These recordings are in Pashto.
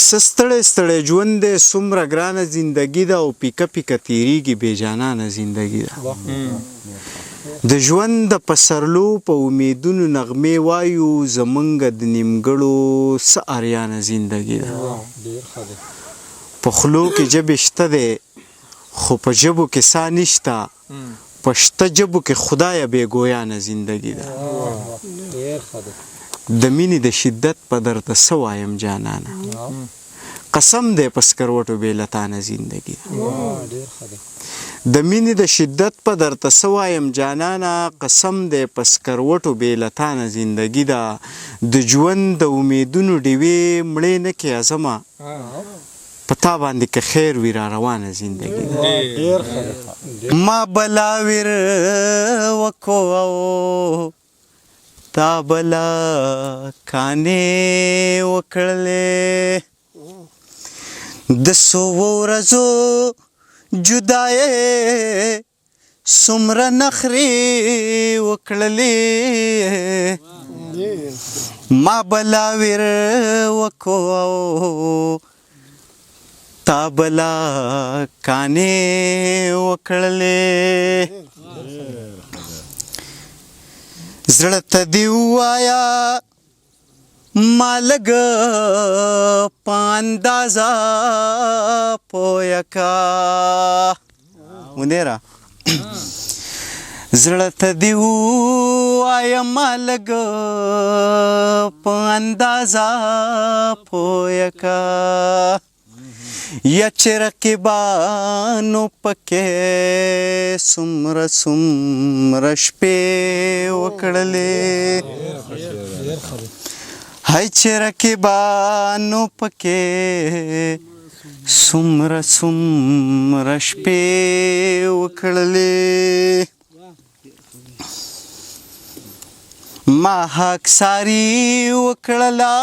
ستړی ستړی ژوند دی څومره ګرانه زندګي ده او پیکه پیکه تیریږي بې جانانه زندګي ده د ژوند د پسرلو په امیدونو نغمې وایو زمونږ د نیمګړو څه اریانه زندګي ده په خولو کې ژبې شته دی خو په ژبو کې سا نشته په شته ژبو کې خدایه بې ګویانه زندګي ده د مینې د شدت په درته څه وایم جانانه قسم دی په سکروټو بې لتانه زندګي ده د مینې د شدت په درته څه وایم جانانه قسم دی په سکروټو بې لتانه زندګي ده د ژوند د امیدونو ډیوې مړې نه کې اعظمه په تا باندې که خیر وي را روانه زندګي ده ما بلا ویر وکو تا بلا کانې وکړلې د څو ورځو جدایې څومره نخرې وکړلې ما بلا ویر وکو تا بلا کانې وکړلې زړه ته دې ووایه ما لږ په اندازه پویه کا بونېره زړه ته دې ووایه ما لږ په اندازه پویه کا یا چې رقیبانو پکې څومره څومره شپې وکړلې هی چې رقیبانو پکې څومره څومره شپې وکړلې ما خاکساري وکړله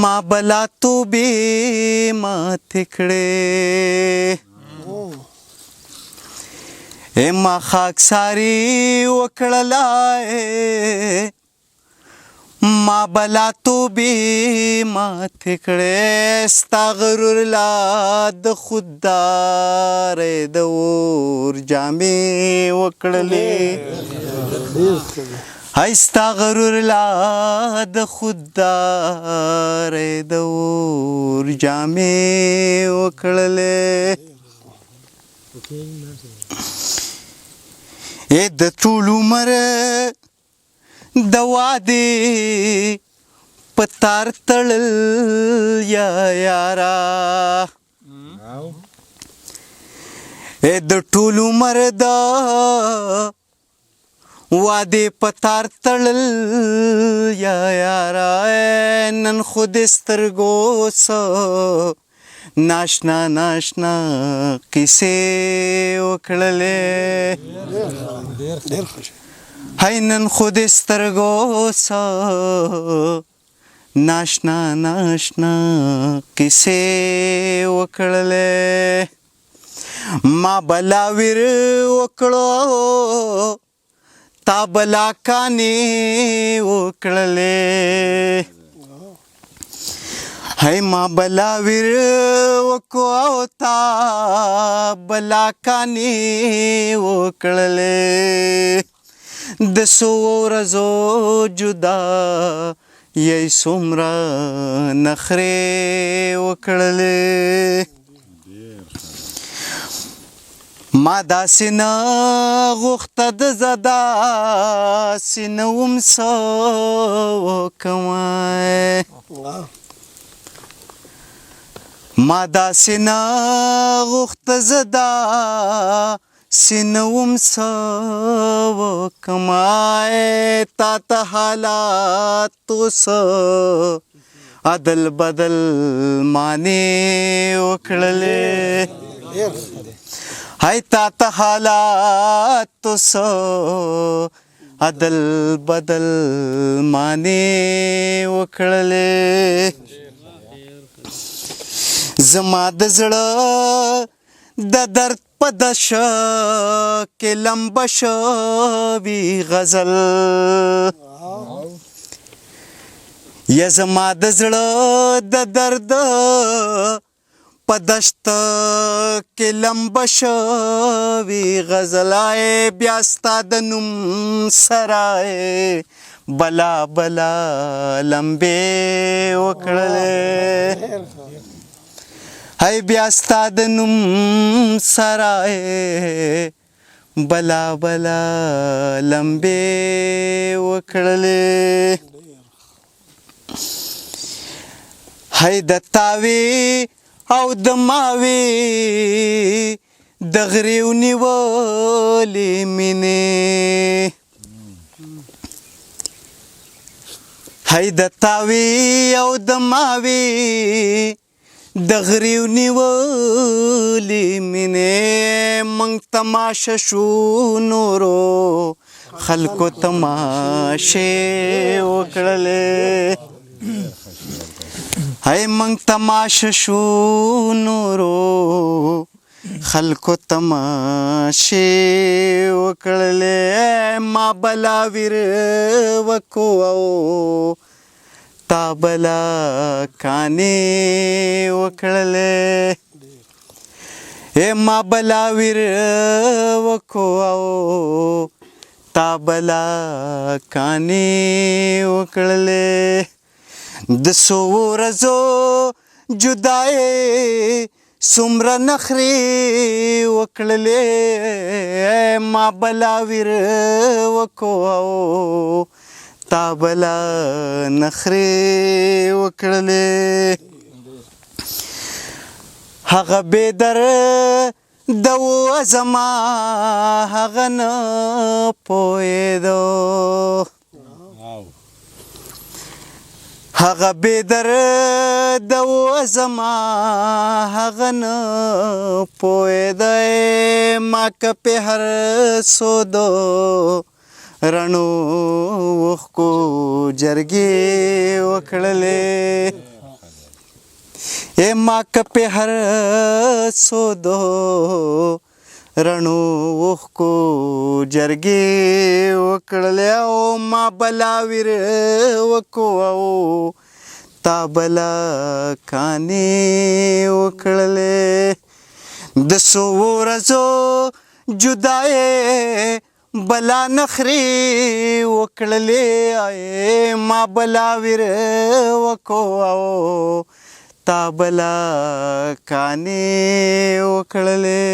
ما بلا توبې ماتې کړې ما خاکساري وکړله ما بلا توبې ماتې کړې ستا غرور لا د خوددارۍ د اور جامې وکړلې هی ستا غرور لا د خوددارۍ د اور جامې وکړلې د ټول عمر د وادې په تار تړل یا یارا د ټول عمر د وادې په تار تړل یا یارا نن خو دې سترګو څه ناشنا ناشنا کیسې وکړلې هی نن خو دې سترګو څه ناشنا ناشنا کیسې وکړلې ما بلا ویر وکړو تا بلا کانې وکړلې هی ما بلا ویر وکړو تا بلا کانې وکړلې د څو ورځو جدا یې څومره نخرې وکړلې ما داسې نه غوښته د زه داسې نه وم څه وکمای ما داسې نه غوښته زه داسې نه وم څه وکمای تا ته حالاتو څه عدل بدل مانې وکړلې هی تا ته حالاتو څه عدل بدل مانې وکړلې زما د زړه د درد په دشه کې لمبه شوي غزل یا زما د زړه د درد په دشت کې لمبه شوي غزلای بیا ستا د نوم سرای بلا بلا لمبې وکړلې هی بیا ستا د نوم سرای بلا بلا لمبې وکړلې هی د تاوی او د ماوی د غریو نیولې مینې هی د تاوی او د ماوی د غریو نیولې مینې موږ تماشه شو نورو خلکو تماشې وکړلې هی موږ تماشه شو نورو خلکو تماشې وکړلې ما بلا ویر وکو او تا بلا کانې وکړلې ما بلا ویر وکو او تا بلا کانې وکړلې د څو ورځو جدایۍ څومره نخرې وکړلې ما بلا ویر وکو او تا بلا نخرې وکړلې هغه بېدرد و زما هغه نه پوهېدو هغه بېدرد و زما هغه نه پوهېدی ما که پې هر سودو رڼو اوښکو جرګې وکړلې ما که پې هر سودو رڼو اوښکو جرګې وکړلې او ما بلا ویر وکو او تا بلا کانې وکړلې د څو ورځو جدایۍ بلا نخرې وکړلې ما بلا ویر وکو او تا بلا کانې وکړلې